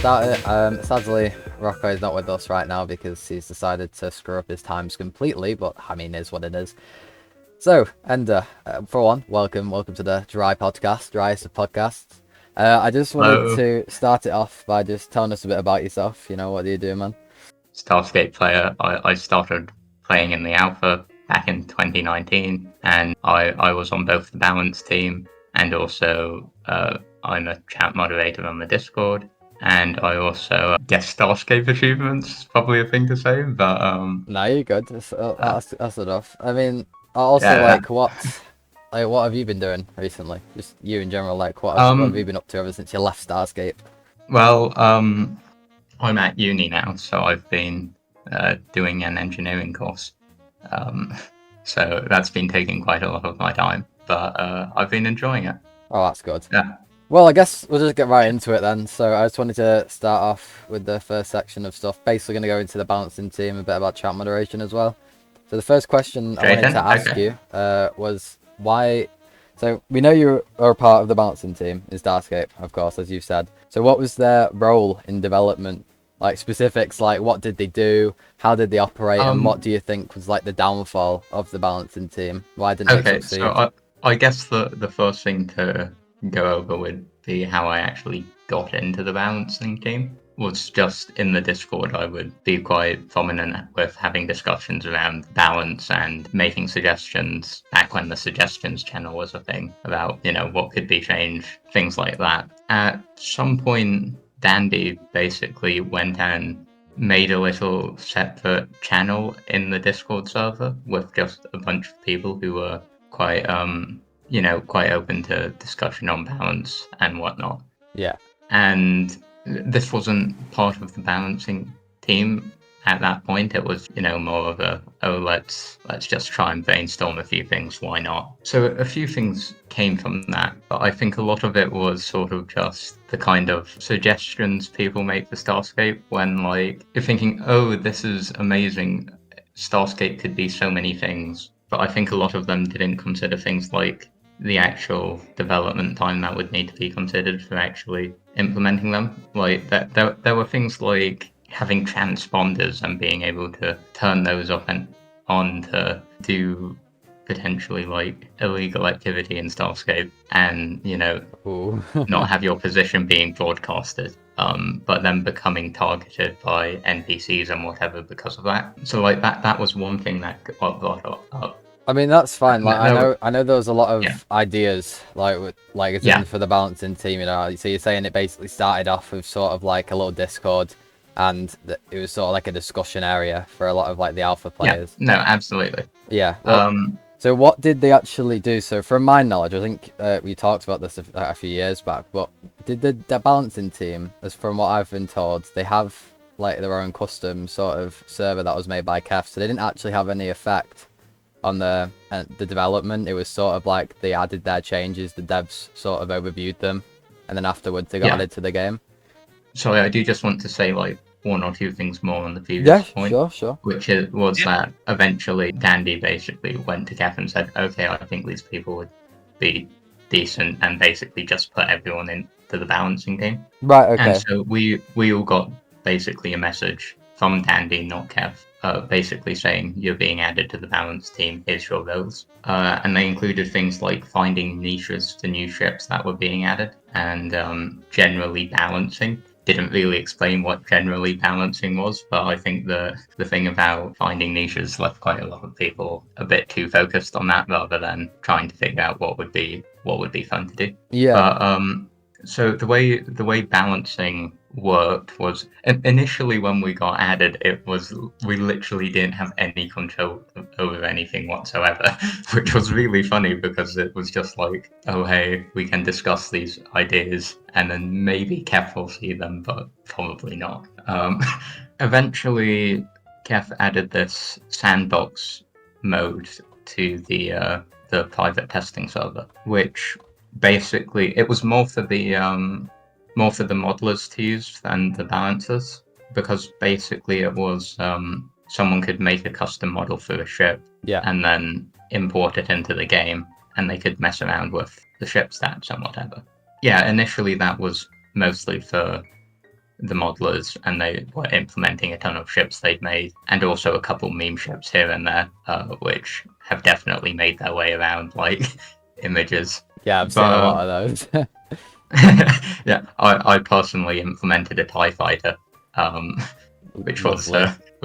start it. Sadly, Rocco is not with us right now because he's decided to screw up his times completely, but I mean, it is what it is. So, Ender, for one, welcome to the DRI podcast, DRIest of podcasts. I just wanted to start it off by just telling us a bit about yourself. You know, what do you do, man? Starscape player. I started playing in the alpha back in 2019, and I was on both the balance team and also I'm a chat moderator on the Discord, and I also get Starscape achievements. Probably a thing to say, but No, you're good. That's enough. I mean, also what have you been doing recently? Just you in general, what have you been up to ever since you left Starscape? Well, I'm at uni now, so I've been doing an engineering course. So that's been taking quite a lot of my time, but I've been enjoying it. Oh, that's good. Yeah. Well, I guess we'll just get right into it then. So I just wanted to start off with the first section of stuff. Basically going to go into the balancing team, a bit about chat moderation as well. So the first question I wanted to ask you was why... So we know you are a part of the balancing team in Starscape, of course, as you've said. So what was their role in development? Like specifics, like what did they do? How did they operate? And what do you think was like the downfall of the balancing team? Why didn't they succeed? So I guess the first thing to go over would be how I actually got into the balancing team. Was just in the Discord, I would be quite prominent with having discussions around balance and making suggestions back when the suggestions channel was a thing about, you know, what could be changed, things like that. At some point, Dandy basically went and made a little separate channel in the Discord server with just a bunch of people who were quite, quite open to discussion on balance and whatnot. Yeah. And this wasn't part of the balancing team at that point. It was, more of a, let's just try and brainstorm a few things, why not? So a few things came from that, but I think a lot of it was sort of just the kind of suggestions people make for Starscape when, like, you're thinking, oh, this is amazing, Starscape could be so many things, but I think a lot of them didn't consider things like the actual development time that would need to be considered for actually implementing them. Like there were things like having transponders and being able to turn those up and on to do potentially like illegal activity in Starscape, and not have your position being broadcasted, but then becoming targeted by NPCs and whatever because of that. So like that was one thing that got brought up. I mean, that's fine. Like, I know there was a lot of ideas, for the balancing team. You know, so you're saying it basically started off with sort of like a little Discord, and it was sort of like a discussion area for a lot of like the alpha players. Yeah, no, absolutely. Yeah. Well, so what did they actually do? So from my knowledge, I think we talked about this a few years back, but did the balancing team, as from what I've been told, they have like their own custom sort of server that was made by Keth, so they didn't actually have any effect on the development. It was sort of like they added their changes, the devs sort of overviewed them, and then afterwards they got added to the game. Sorry, I do just want to say like one or two things more on the previous point. Sure. Which was that eventually Dandy basically went to Keth and said, okay, I think these people would be decent, and basically just put everyone into the balancing team. Right, okay. And so we all got basically a message from Dandy, not Keth, basically saying you're being added to the balance team, here's your roles. And they included things like finding niches for new ships that were being added, and generally balancing. Didn't really explain what generally balancing was, but I think the thing about finding niches left quite a lot of people a bit too focused on that rather than trying to figure out what would be fun to do. Yeah. But so the way balancing worked was initially when we got added, it was we literally didn't have any control over anything whatsoever, which was really funny because it was just like, oh hey, we can discuss these ideas and then maybe Keth will see them, but probably not. Eventually Keth added this sandbox mode to the private testing server, which basically it was more for the modelers to use than the balancers, because basically it was someone could make a custom model for a ship and then import it into the game, and they could mess around with the ship stats and whatever. Yeah, initially that was mostly for the modelers, and they were implementing a ton of ships they'd made, and also a couple meme ships here and there, which have definitely made their way around like images. Yeah, I've seen a lot of those. Yeah, I personally implemented a TIE fighter, which was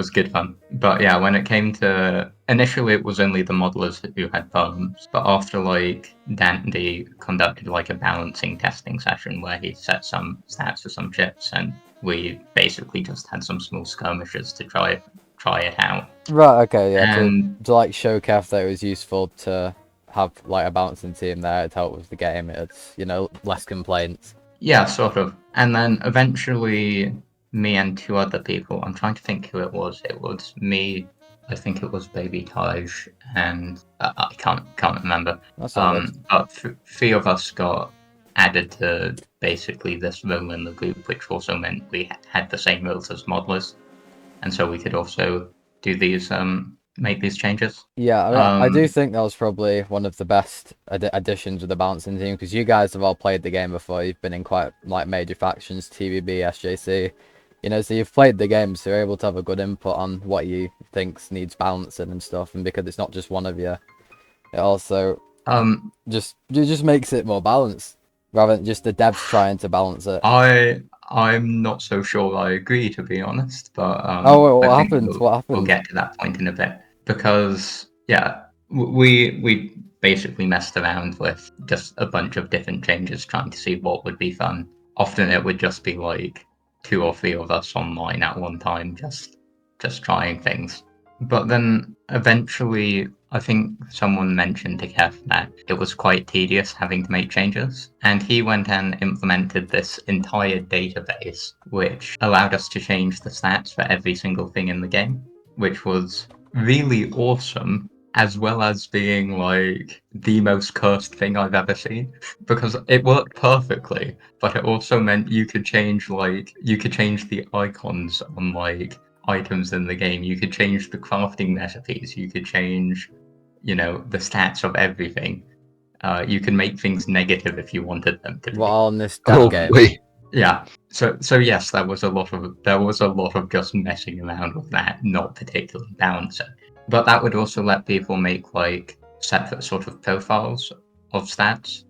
good fun. But yeah, when it came to initially, it was only the modelers who had farms. But after like Dandy conducted like a balancing testing session where he set some stats for some chips, and we basically just had some small skirmishes to try it out. Right. Okay. Yeah. And to like show Keth that it was useful to have like a balancing team there to help with the game. It's, you know, less complaints. Yeah, sort of. And then eventually, me and two other people, I'm trying to think who it was. It was me, I think it was Baby Taj, and I can't remember. That's all good. But three of us got added to basically this role in the group, which also meant we had the same roles as modelers. And so we could also do these, make these changes. Yeah, I mean, I do think that was probably one of the best additions of the balancing team, because you guys have all played the game before. You've been in quite like major factions, TVB, SJC, you know, so you've played the game, so you're able to have a good input on what you think needs balancing and stuff. And because it's not just one of you, it also just makes it more balanced rather than just the devs trying to balance it. I'm not so sure I agree, to be honest, but oh, wait, what happened? What happened? We'll get to that point in a bit, because yeah, we basically messed around with just a bunch of different changes, trying to see what would be fun. Often it would just be like 2 or 3 of us online at one time, just trying things. But then eventually, I think someone mentioned to Keth that it was quite tedious having to make changes. And he went and implemented this entire database, which allowed us to change the stats for every single thing in the game, which was really awesome, as well as being like the most cursed thing I've ever seen, because it worked perfectly, but it also meant you could change the icons on like items in the game. You could change the crafting recipes. You could change, you know, the stats of everything. You can make things negative if you wanted them to be. What, on this dev game? Yeah. So yes, there was a lot of just messing around with that, not particularly balancing. But that would also let people make like separate sort of profiles of stats.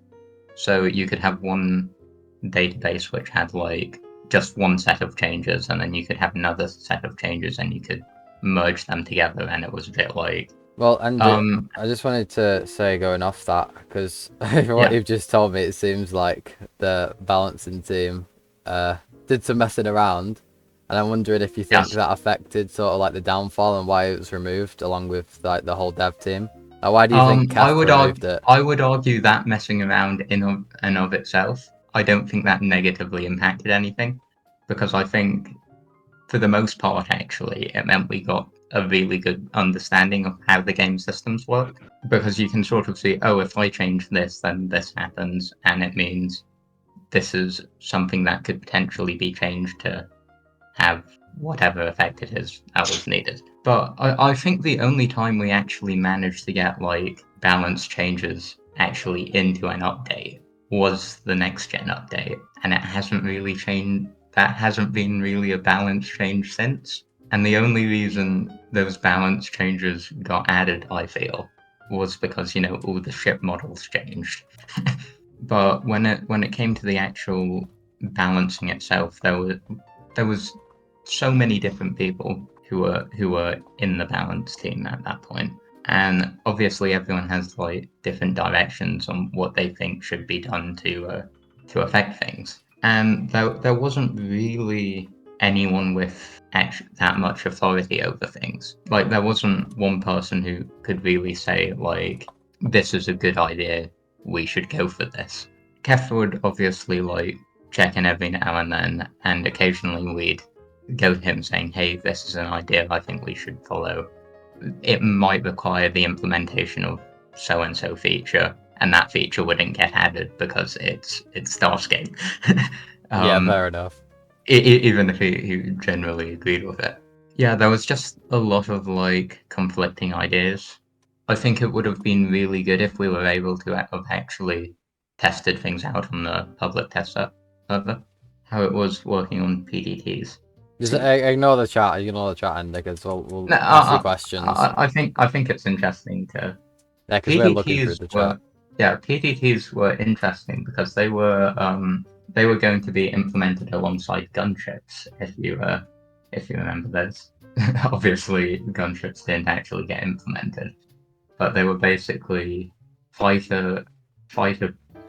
So you could have one database which had like just one set of changes, and then you could have another set of changes, and you could merge them together, and it was a bit like. Well, Andrew, I just wanted to say, going off that, because what you've just told me, it seems like the balancing team did some messing around, and I'm wondering if you think that affected sort of like the downfall and why it was removed, along with like the whole dev team. Why do you think Keth removed it? I would argue that messing around in and of itself, I don't think that negatively impacted anything, because I think for the most part, actually, it meant we got a really good understanding of how the game systems work, because you can sort of see, oh, if I change this, then this happens, and it means this is something that could potentially be changed to have whatever effect it is that was needed. But I think the only time we actually managed to get like balance changes actually into an update was the next gen update, and it hasn't really changed. That hasn't been really a balance change since. And the only reason those balance changes got added, I feel, was because, you know, all the ship models changed. But when it came to the actual balancing itself, there was so many different people who were in the balance team at that point. And obviously everyone has like different directions on what they think should be done to affect things. And there wasn't really anyone with that much authority over things. Like, there wasn't one person who could really say, like, this is a good idea, we should go for this. Keth would obviously, like, check in every now and then, and occasionally we'd go to him saying, hey, this is an idea I think we should follow. It might require the implementation of so-and-so feature, and that feature wouldn't get added because it's Starscape. Yeah, fair enough. Even if he generally agreed with it. Yeah, there was just a lot of like conflicting ideas. I think it would have been really good if we were able to have actually tested things out on the public test server. how it was working on PDTs. Just ignore the chat. Ignore the chat, and because we'll No, ask you questions. I think it's interesting to. Yeah, because we're looking through the chat. PDTs were interesting because they were going to be implemented alongside gunships. If you remember those, obviously gunships didn't actually get implemented, but they were basically fighter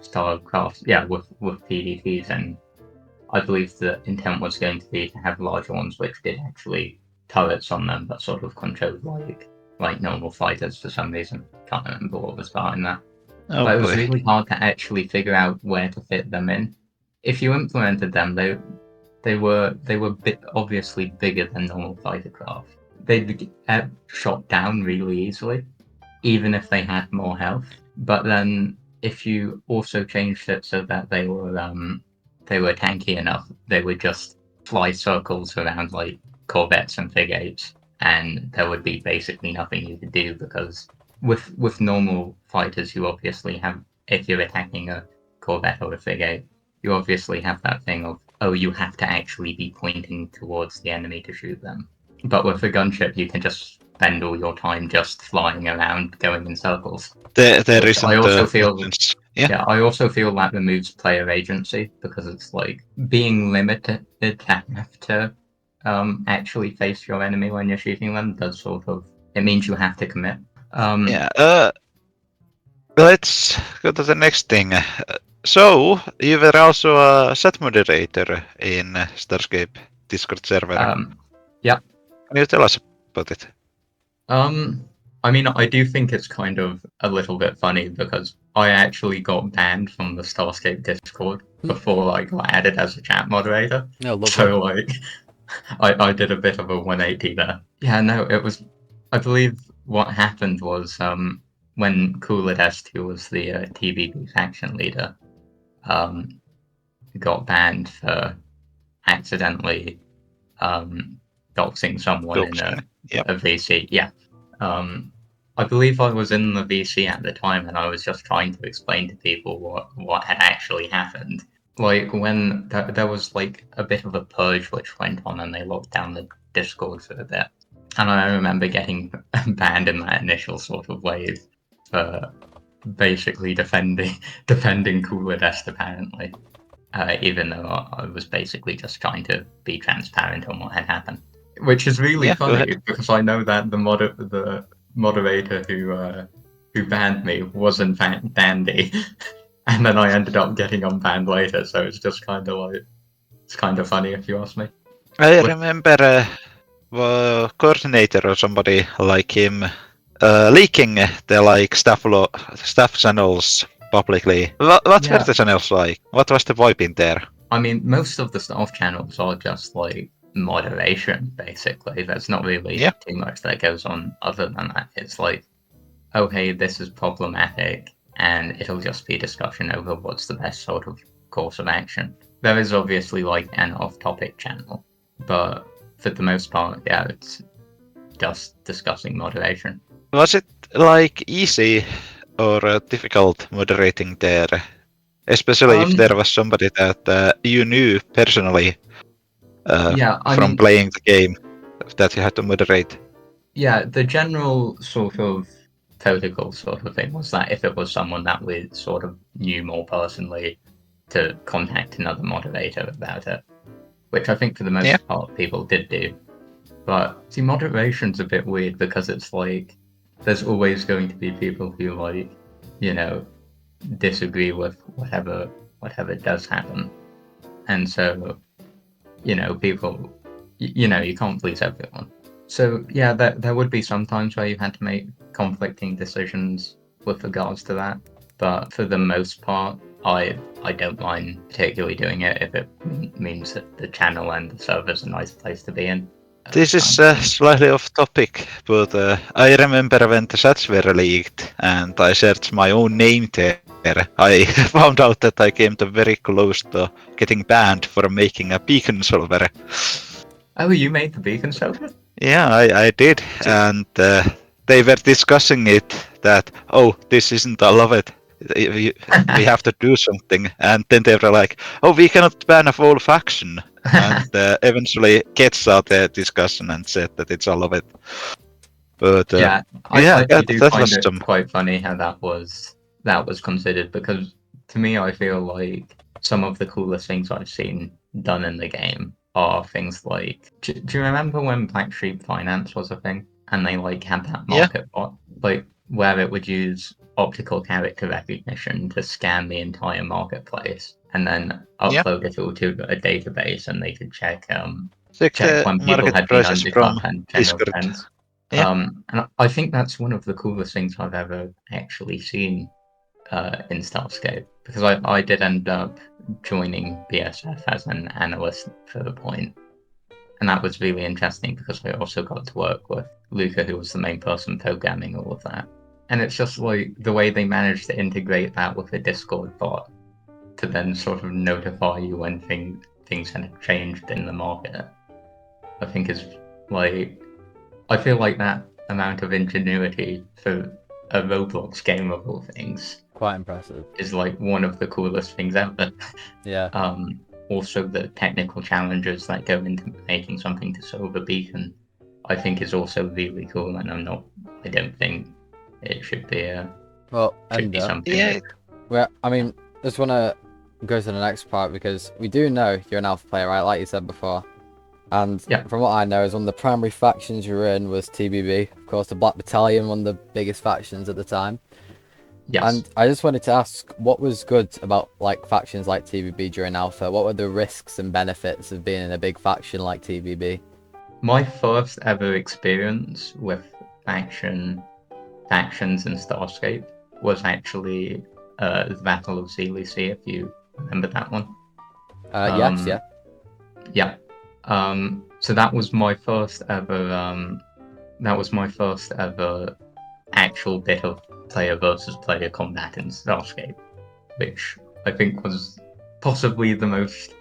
style crafts. Yeah, with PDTs, and I believe the intent was going to be to have larger ones which did actually turrets on them that sort of controlled like normal fighters for some reason. Can't remember what was behind that. Oh, but it was boy. really hard to actually figure out where to fit them in. If you implemented them, they were obviously bigger than normal fighter craft. They'd get shot down really easily, even if they had more health. But then if you also changed it so that they were tanky enough, they would just fly circles around like corvettes and frigates, and there would be basically nothing you could do because with normal fighters, you obviously have, if you're attacking a corvette or a frigate, you obviously have that thing of, oh, you have to actually be pointing towards the enemy to shoot them. But with a gunship, you can just spend all your time just flying around, going in circles. There isn't. I also feel, I also feel that removes player agency because it's like being limited to have to actually face your enemy when you're shooting them does sort of, it means you have to commit. Let's go to the next thing. So, you were also a chat moderator in Starscape Discord server. Yeah. Can you tell us about it? I mean, I do think it's kind of a little bit funny because I actually got banned from the Starscape Discord before I got added as a chat moderator. So, like, I did a bit of a 180 there. Yeah, no, it was, I believe what happened was when Coolidest, who was the TVB faction leader, got banned for accidentally doxing someone in a VC. Yeah. I believe I was in the VC at the time, and I was just trying to explain to people what had actually happened. Like when there was like a bit of a purge which went on, and they locked down the Discord for a bit, and I remember getting banned in that initial sort of wave for basically defending Coolidest apparently, even though I was basically just trying to be transparent on what had happened. Which is really funny because I know that the moderator who banned me was in fact Dandy, and then I ended up getting unbanned later. So it's just kind of like, it's kind of funny if you ask me. I remember the coordinator or somebody like him leaking the like staff channels publicly. What were the channels like? What was the vibe in there? I mean, most of the staff channels are just like moderation, basically. There's not really too much that goes on other than that. It's like, oh hey, this is problematic, and it'll just be discussion over what's the best sort of course of action. There is obviously like an off-topic channel, but for the most part, yeah, it's just discussing moderation. Was it like easy or difficult moderating there? Especially if there was somebody that you knew personally from playing the game that you had to moderate. Yeah, the general sort of protocol sort of thing was that if it was someone that we sort of knew more personally, to contact another moderator about it, which I think for the most part people did do. But see, moderation's a bit weird because it's like there's always going to be people who like, you know, disagree with whatever does happen, and so, you know, people, you know, you can't please everyone. So yeah, there would be some times where you had to make conflicting decisions with regards to that, but for the most part, I don't mind particularly doing it if it means that the channel and the server's a nice place to be in. This is slightly off topic, but I remember when the chats were leaked and I searched my own name there, I found out that I came to very close to getting banned for making a beacon server. Oh, you made the beacon server? Yeah, I did, and they were discussing it that, oh, this isn't allowed we have to do something. And then they were like, oh, we cannot ban a whole faction. And eventually gets out the discussion and said that it's all of it. But yeah, yeah, I do that find was it some. quite funny how that was considered, because to me I feel like some of the coolest things I've seen done in the game are things like, do you remember when Black Sheep Finance was a thing and they like had that Yeah. market bot, like where it would use optical character recognition to scan the entire marketplace and then upload it all to a database, and they could check Check the when people market had been prices undercut from and general Discord. trends. Yeah. And I think that's one of the coolest things I've ever actually seen in Starscape, because I did end up joining BSF as an analyst for the point, and that was really interesting because I also got to work with Luca, who was the main person programming all of that. And it's just like the way they managed to integrate that with a Discord bot to then sort of notify you when things had changed in the market, I think is like, I feel like that amount of ingenuity for a Roblox game of all things Quite impressive. is like one of the coolest things ever. Yeah. Also, the technical challenges that go into making something to solve a beacon, I think, is also really cool, and I don't think it should be something. Yeah. Well, I mean, just want to go to the next part, because we do know you're an alpha player, right? Like you said before. And from what I know, is one of the primary factions you were in was TBB. Of course, the Black Battalion, one of the biggest factions at the time. Yes. And I just wanted to ask, what was good about like factions like TBB during Alpha? What were the risks and benefits of being in a big faction like TBB? My first ever experience with factions in Starscape was actually the Battle of Sealy Sea, if you remember that one. Yes, yeah. Yeah. So that was my first ever. That was my first ever actual bit of player versus player combat in Starscape, which I think was possibly the most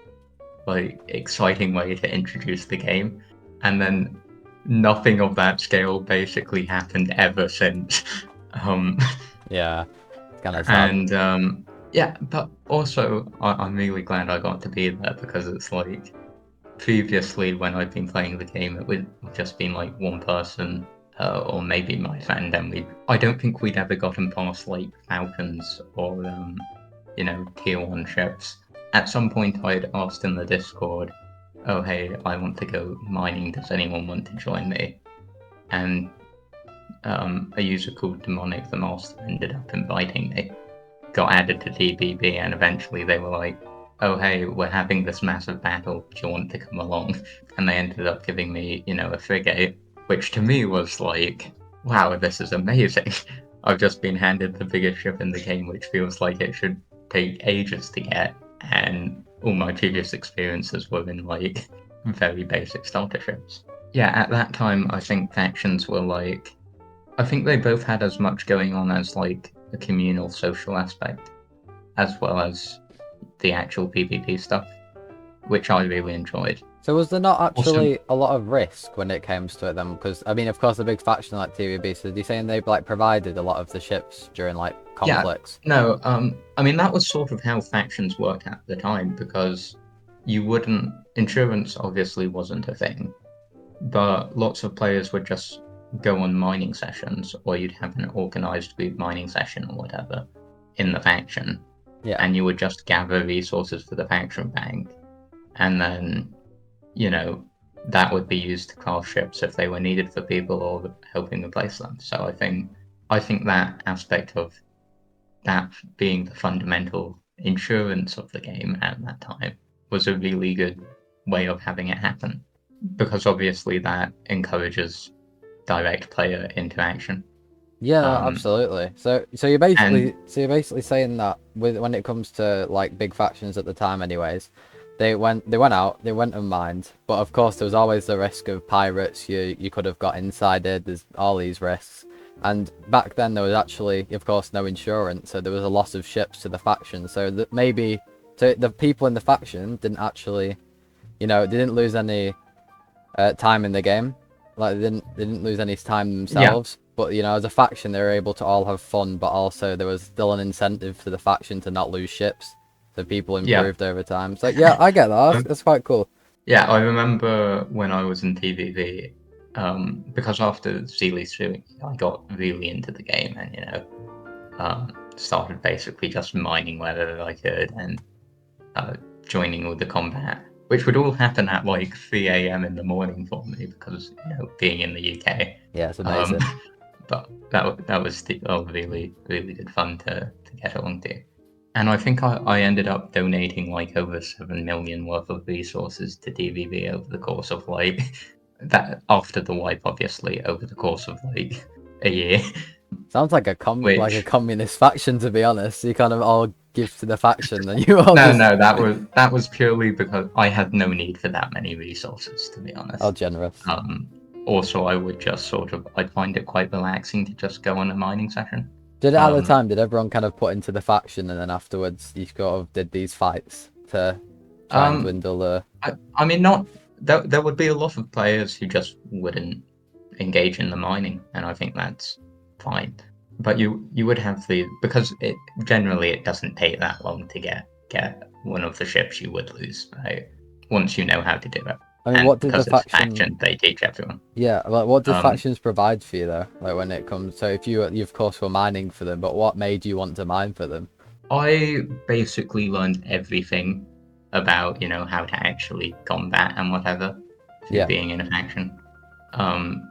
like exciting way to introduce the game. And then nothing of that scale basically happened ever since. Yeah, it's kind of sad. And yeah, but also I'm really glad I got to be there, because it's like previously when I've been playing the game, it would have just been like one person or maybe my friend, and I don't think we'd ever gotten past like Falcons or tier 1 ships. At some point I'd asked in the Discord, oh hey, I want to go mining, does anyone want to join me? And a user called Demonic the Master ended up inviting me, got added to TBB, and eventually they were like, oh hey, we're having this massive battle, do you want to come along? And they ended up giving me, a frigate, which to me was like, wow, this is amazing. I've just been handed the biggest ship in the game, which feels like it should take ages to get, and all my previous experiences were in like very basic starter ships. Yeah, at that time I think factions were like, I think they both had as much going on as like a communal social aspect, as well as the actual PvP stuff, which I really enjoyed. So was there not actually a lot of risk when it comes to it then? Because, I mean, of course, a big faction like TVB, so you're saying they like provided a lot of the ships during like conflicts? Yeah, no, I mean, that was sort of how factions worked at the time, because insurance obviously wasn't a thing, but lots of players would just go on mining sessions, or you'd have an organized group mining session or whatever in the faction. Yeah. And you would just gather resources for the faction bank, and then, that would be used to craft ships if they were needed for people or helping replace them. So I think that aspect of that being the fundamental insurance of the game at that time was a really good way of having it happen, because obviously that encourages direct player interaction. Yeah, absolutely. So you're basically saying that when it comes to like big factions at the time, anyways, they went and mined, but of course there was always the risk of pirates. You could have got insided. There's all these risks, and back then there was actually, of course, no insurance, so there was a loss of ships to the faction. So that maybe the people in the faction didn't actually, they didn't lose any time in the game. Like they didn't lose any time themselves, But, you know, as a faction, they were able to all have fun, but also there was still an incentive for the faction to not lose ships. So people improved over time. So, yeah, I get that. That's quite cool. Yeah, I remember when I was in TVV, because after Series 2, I got really into the game and, you know, started basically just mining wherever I could and joining all the combat, which would all happen at like 3 a.m. in the morning for me because, you know, being in the UK. Yeah, it's amazing. But that was really, really good fun to get along to. And I think I ended up donating like over 7 million worth of resources to DVV over the course of like that after the wipe, obviously, over the course of like a year. Sounds like a communist faction, to be honest. You kind of all give to the faction, and you all No, that was purely because I had no need for that many resources, to be honest. Oh, generous. Also, I would just I'd find it quite relaxing to just go on a mining session. Did it at the time, did everyone kind of put into the faction and then afterwards you sort of did these fights to try and dwindle the... I mean, there would be a lot of players who just wouldn't engage in the mining, and I think that's fine. But you would have because it doesn't take that long to get one of the ships you would lose, right? Once you know how to do it. I mean, what did the faction, they teach everyone. Yeah, like what did factions provide for you though? Like when it comes, so if you of course were mining for them, but what made you want to mine for them? I basically learned everything about, you know, how to actually combat and whatever through being in a faction.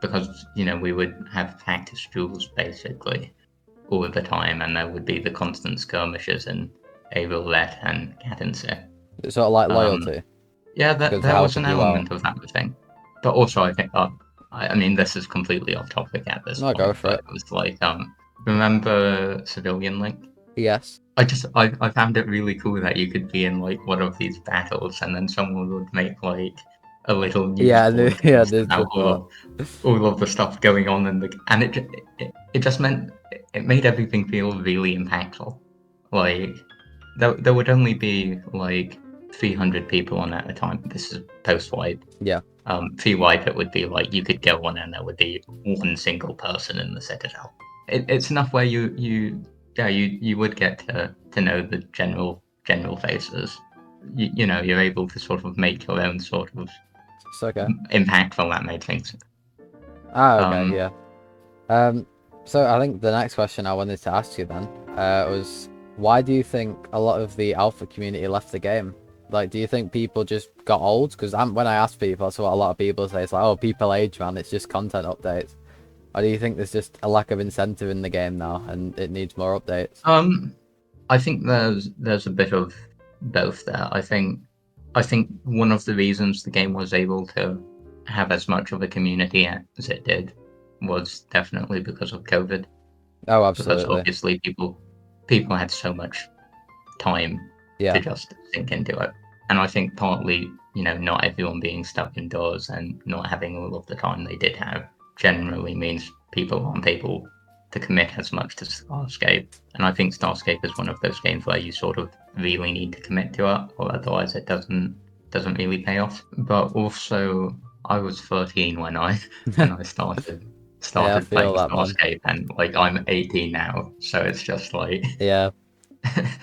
Because, you know, we would have practice duels basically all the time, and there would be the constant skirmishes in Roulette and Cadence. It's sort of like loyalty. Yeah, there was an element of that thing. But also, I think, I mean, this is completely off topic at this point. Go for it. It was like, remember Civilian Link? Yes. I found it really cool that you could be in like one of these battles, and then someone would make like a little news about all of the stuff going on and it just meant it made everything feel really impactful. Like there would only be like 300 people on at a time. This is post-wipe. Yeah. Pre-wipe, it would be like you could go on and there would be one single person in the Citadel. It's enough where you would get to know the general faces. You know, you're able to sort of make your own sort of impactful that made things. Yeah. So I think the next question I wanted to ask you then was, why do you think a lot of the alpha community left the game? Like, do you think people just got old? Because when I ask people, that's what a lot of people say. It's like, oh, people age, man. It's just content updates. Or do you think there's just a lack of incentive in the game now, and it needs more updates? I think there's a bit of both there. I think one of the reasons the game was able to have as much of a community as it did was definitely because of COVID. Oh, absolutely. Because obviously people had so much time to just sink into it. And I think partly, you know, not everyone being stuck indoors and not having all of the time they did have generally means people aren't able to commit as much to Starscape. And I think Starscape is one of those games where you sort of really need to commit to it, or otherwise it doesn't really pay off. But also, I was 13 when I started playing Starscape, and like I'm 18 now, so it's just like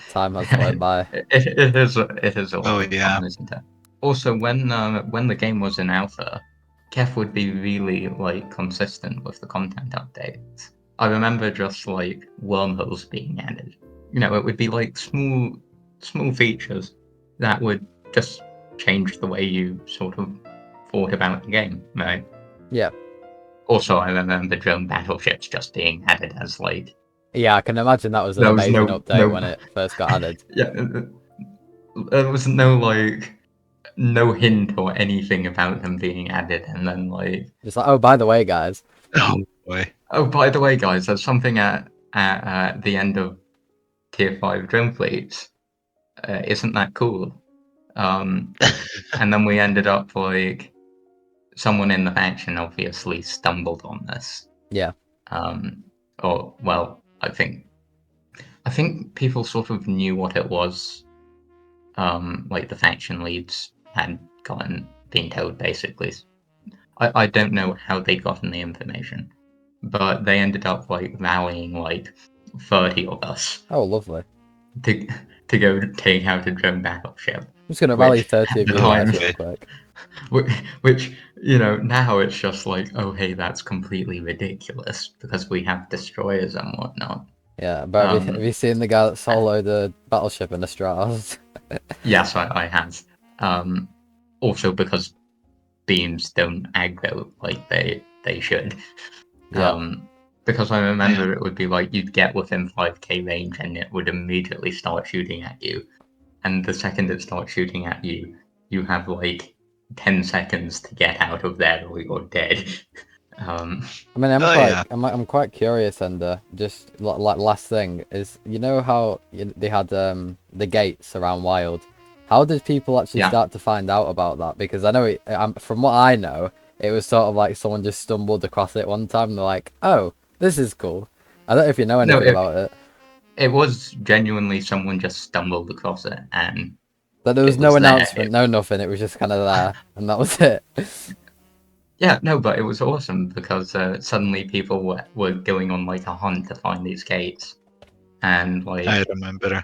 time has flown by. It is a lot of fun, isn't it? Also, when the game was in alpha, Keth would be really like consistent with the content updates. I remember just like wormholes being added. You know, it would be like small features that would just change the way you sort of thought about the game, right? Yeah. Also, I remember drone battleships just being added as like... Yeah, I can imagine that was an amazing update when it first got added. Yeah, there was no hint or anything about them being added, and then like... Just like, oh, by the way, guys. Oh, boy. Oh, by the way, guys, there's something at the end of Tier 5 drone fleets. Isn't that cool? And then we ended up like... Someone in the faction obviously stumbled on this. Yeah. Or, well, I think people sort of knew what it was. Like the faction leads had been told basically. I don't know how they'd gotten the information, but they ended up like rallying like 30 of us Oh, lovely. to go take out a drone battleship. I'm just gonna rally 30 at of the you time- guys real quick. Which, you know, now it's just like, oh hey, that's completely ridiculous because we have destroyers and whatnot. Yeah, but have you seen the guy that soloed the battleship in the Straws? Yes, I have. Also because beams don't aggro like they should. Yeah. Because I remember it would be like you'd get within 5k range and it would immediately start shooting at you. And the second it starts shooting at you, you have like 10 seconds to get out of there or you're dead. I mean, I'm quite curious, and just like last thing is, you know how they had the gates around Wild. How did people actually start to find out about that? Because I know from what I know, it was sort of like someone just stumbled across it one time and they're like, "Oh, this is cool." I don't know if you know anything about it. It was genuinely someone just stumbled across it, and but there was no announcement, no nothing. It was just kind of there, and that was it. Yeah, no, but it was awesome because suddenly people were going on like a hunt to find these gates, and like I remember.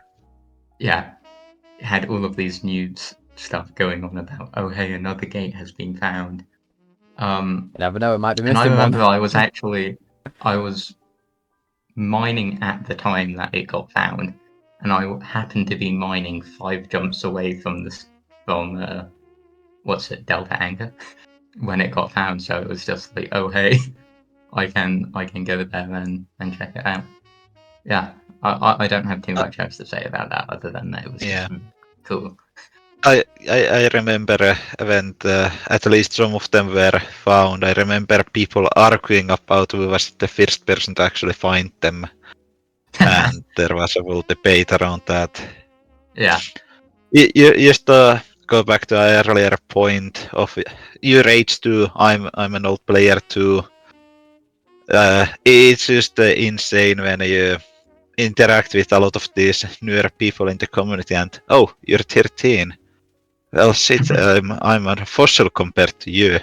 Yeah, had all of these news stuff going on about, oh hey, another gate has been found. You never know, it might be missing. And I remember one. I was mining at the time that it got found, and I happened to be mining 5 jumps away from what's it, Delta Anchor, when it got found. So it was just like, oh hey, I can go there and check it out. Yeah, I don't have too much else to say about that other than that it was just cool. I remember when at least some of them were found. I remember people arguing about who was the first person to actually find them. And there was a whole debate around that. Yeah. Just to go back to our earlier point of you rage too, I'm an old player too. It's just insane when you interact with a lot of these newer people in the community and, oh, you're 13. Well, shit, I'm a fossil compared to you.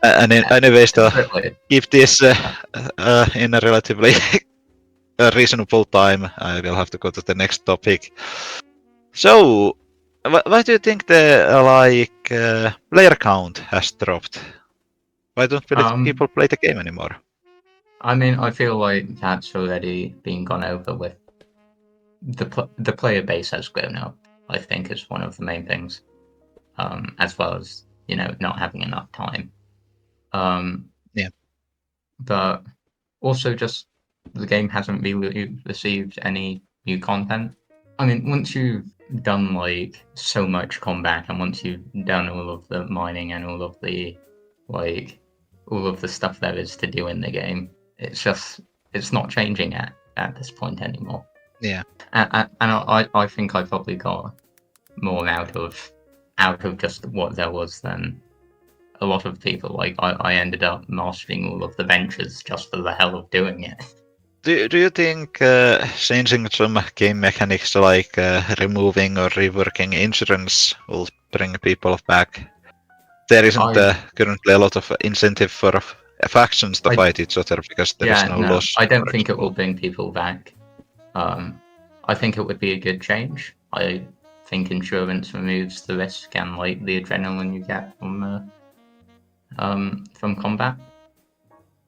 And anyways, to keep this in a relatively reasonable time, I will have to go to the next topic. So, why do you think the player count has dropped? Why don't people play the game anymore? I mean, I feel like that's already been gone over with. The player base has grown up, I think, is one of the main things, as well as, you know, not having enough time. Yeah. But also just the game hasn't really received any new content. I mean, once you've done like so much combat and once you've done all of the mining and all of the stuff there is to do in the game, it's not changing at this point anymore. Yeah. And I think I probably got more out of just what there was than a lot of people. Like I ended up mastering all of the ventures just for the hell of doing it. Do you think changing some game mechanics like removing or reworking insurance will bring people back? There isn't currently a lot of incentive for factions to fight each other because there is no loss. I don't think it will bring people back. I think it would be a good change. I think insurance removes the risk and like the adrenaline you get from combat,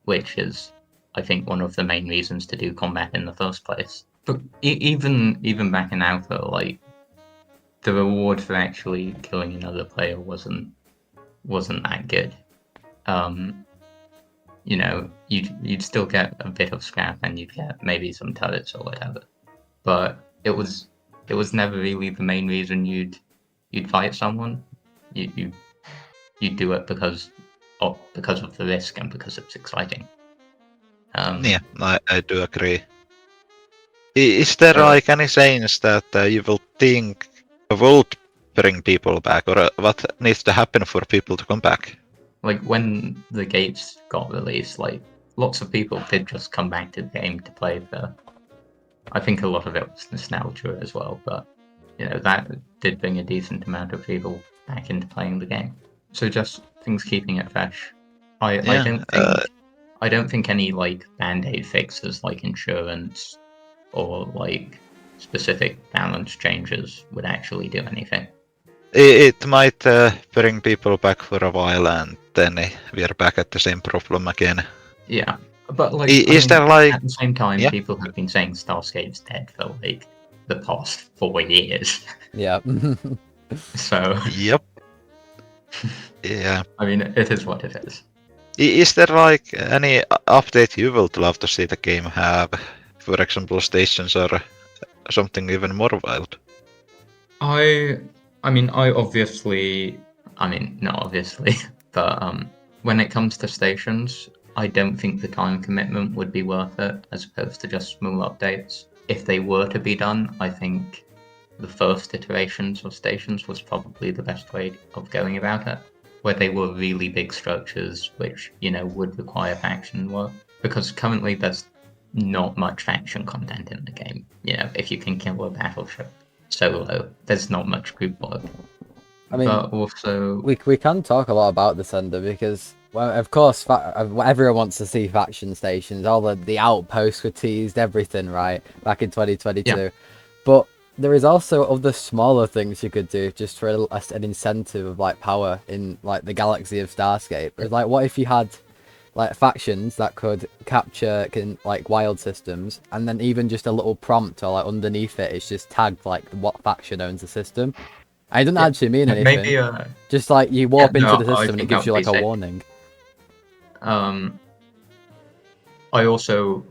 which is, I think, one of the main reasons to do combat in the first place. But even back in Alpha, like the reward for actually killing another player wasn't that good. You know, you'd still get a bit of scrap and you'd get maybe some turrets or whatever, but it was never really the main reason you'd fight someone. You do it because of the risk and because it's exciting. Yeah, I do agree. Is there like any sayings that you will think would bring people back, or what needs to happen for people to come back? Like when the gates got released, like lots of people did just come back to the game to play I think a lot of it was nostalgia as well, but you know, that did bring a decent amount of people back into playing the game. So just things keeping it fresh. I don't think I don't think any like band-aid fixes like insurance or like specific balance changes would actually do anything. It might bring people back for a while, and then we are back at the same problem again. Yeah, but like, Is there like at the same time, yeah? people have been saying Starscape's dead for like the past 4 years. Yeah. So Yep. Yeah. I mean, it is what it is. Is there like any update you would love to see the game have? For example, stations or something even more wild? I mean, not obviously, but when it comes to stations, I don't think the time commitment would be worth it as opposed to just small updates. If they were to be done, I think the first iterations of stations was probably the best way of going about it, where they were really big structures which, would require faction work. Because currently there's not much faction content in the game. If you can kill a battleship solo, there's not much group work. I mean, but also we can talk a lot about this, Ender, because, well, of course, everyone wants to see faction stations. All the outposts were teased, everything, right, back in 2022. Yeah. But there is also other smaller things you could do just for an incentive of like power in like the galaxy of Starscape. It's like, what if you had like factions that could capture like wild systems, and then even just a little prompt or like underneath it, it's just tagged like what faction owns the system. I don't actually mean anything. maybe just like you warp into the I system and it think gives that you would like be a sick. warning. I also,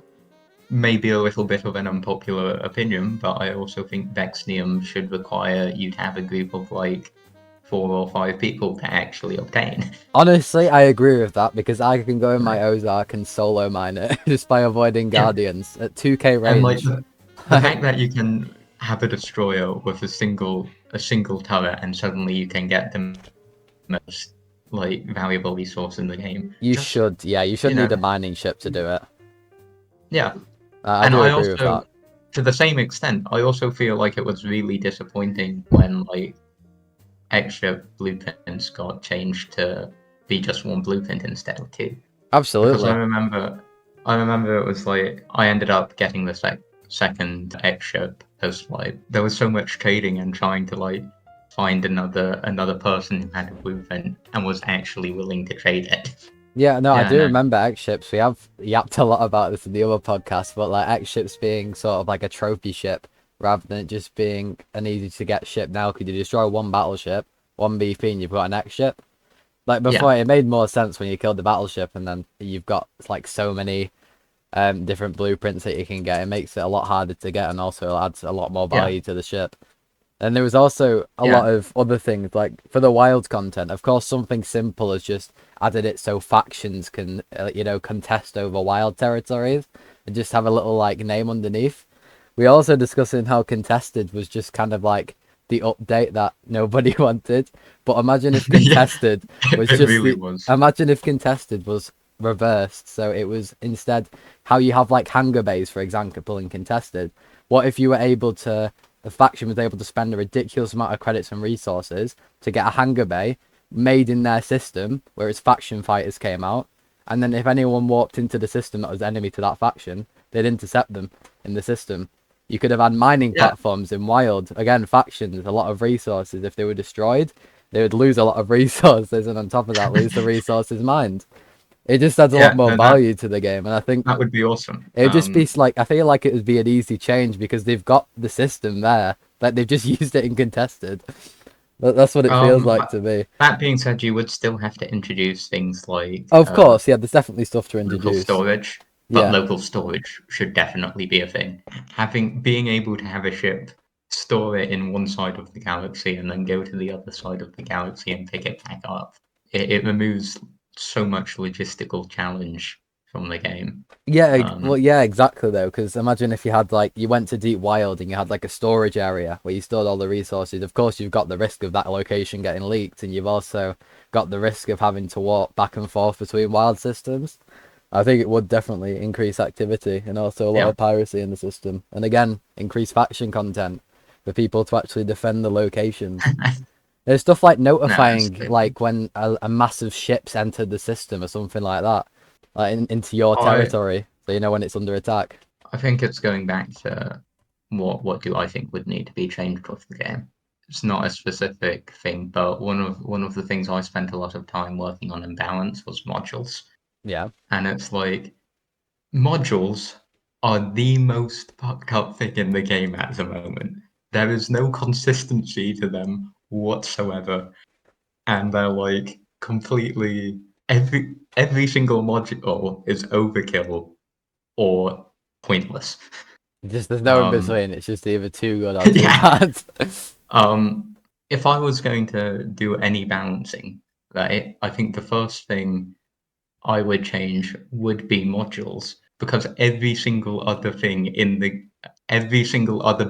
maybe a little bit of an unpopular opinion, but I also think Vexnium should require you to have a group of like 4 or 5 people to actually obtain. Honestly, I agree with that, because I can go in my Ozark and solo mine it just by avoiding guardians at 2k range. And like the fact that you can have a destroyer with a single turret and suddenly you can get the most like valuable resource in the game. You should need a mining ship to do it. Yeah. I do agree with that. To the same extent, I also feel like it was really disappointing when like extra blueprints got changed to be just one blueprint instead of 2. Absolutely. Because I remember it was like I ended up getting the second X ship as like there was so much trading and trying to like find another person who had a blueprint and was actually willing to trade it. Yeah, no, I do remember X ships. We have yapped a lot about this in the other podcast, but like X ships being sort of like a trophy ship rather than it just being an easy to get ship. Now, could you destroy one battleship, one BP, and you've got an X ship? Like before, it made more sense when you killed the battleship, and then you've got like so many different blueprints that you can get. It makes it a lot harder to get, and also adds a lot more value to the ship. And there was also a lot of other things, like for the wild content. Of course, something simple as just added it so factions can, contest over wild territories and just have a little like name underneath. We also discussing how contested was just kind of like the update that nobody wanted. But imagine if contested was just imagine if contested was reversed. So it was instead how you have like hangar bays, for example, in contested. What if you were able to? The faction was able to spend a ridiculous amount of credits and resources to get a hangar bay made in their system, where its faction fighters came out, and then if anyone walked into the system that was enemy to that faction, they'd intercept them in the system. You could have had mining platforms in wild. Again, factions, a lot of resources. If they were destroyed, they would lose a lot of resources, and on top of that, lose the resources mined. It just adds a lot more value to the game, and I think that would be awesome. It would just be like, I feel like it would be an easy change because they've got the system there, like they've just used it in contested. But that's what it feels like to me. That being said, you would still have to introduce things like, of course, there's definitely stuff to introduce. Local storage, but local storage should definitely be a thing. Being able to have a ship store it in one side of the galaxy and then go to the other side of the galaxy and pick it back up. It removes so much logistical challenge from the game. Exactly though, because imagine if you had like you went to Deep Wild and you had like a storage area where you stored all the resources. Of course, you've got the risk of that location getting leaked, and you've also got the risk of having to walk back and forth between wild systems. I think it would definitely increase activity and also a lot of piracy in the system, and again increase faction content for people to actually defend the locations. There's stuff like notifying like when a massive ship's entered the system or something like that. like into your territory, so you know when it's under attack. I think it's going back to what do I think would need to be changed with the game. It's not a specific thing, but one of the things I spent a lot of time working on in balance was modules. Yeah. And it's like modules are the most fucked up thing in the game at the moment. There is no consistency to them whatsoever, and they're like completely every single module is overkill or pointless. Just there's no in between. It's just either too good or too Yeah. bad. If I was going to do any balancing, right, I think the first thing I would change would be modules, because every single other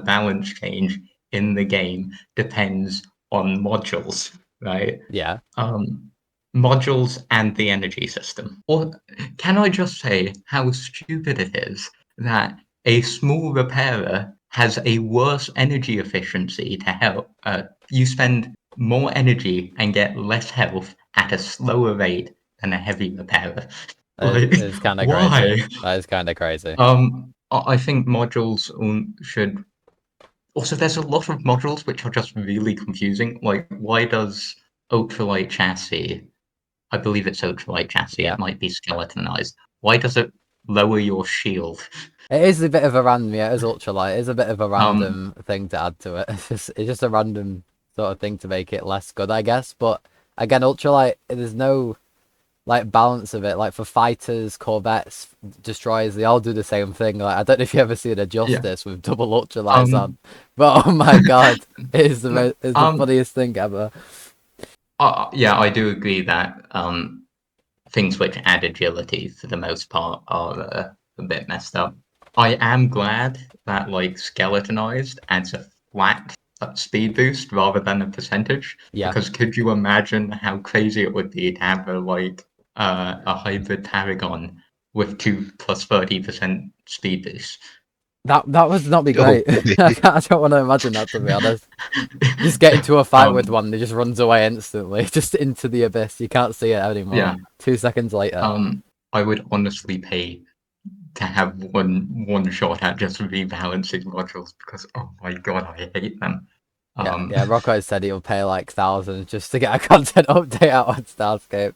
balance change in the game depends on modules, right? Yeah. Modules and the energy system. Or can I just say how stupid it is that a small repairer has a worse energy efficiency to help? You spend more energy and get less health at a slower rate than a heavy repairer. Like, It's kind of why? crazy. That is kind of crazy. I think modules should. Also, there's a lot of modules which are just really confusing. Like, why does ultralight chassis? I believe it's ultralight chassis. Yeah. It might be skeletonized. Why does it lower your shield? It is a bit of a random. Yeah, it is ultralight. It is a bit of a random thing to add to it. It's just a random sort of thing to make it less good, I guess. But again, ultralight, there's no like balance of it. Like for fighters, corvettes, destroyers, they all do the same thing. Like I don't know if you ever seen a Justice with double ultralights on, but oh my god, it is the funniest thing ever. Yeah, I do agree that things which add agility for the most part are a bit messed up. I am glad that like skeletonized adds a flat speed boost rather than a percentage. Yeah. Because could you imagine how crazy it would be to have a hybrid Paragon with 2 plus 30% speed boost? That would not be great. I don't want to imagine that, to be honest. Just get into a fight with one, they just runs away instantly, just into the abyss. You can't see it anymore. Yeah. 2 seconds later. I would honestly pay to have one shot at just rebalancing modules, because oh my god, I hate them. Yeah, Rocco said he'll pay like thousands just to get a content update out on Starscape.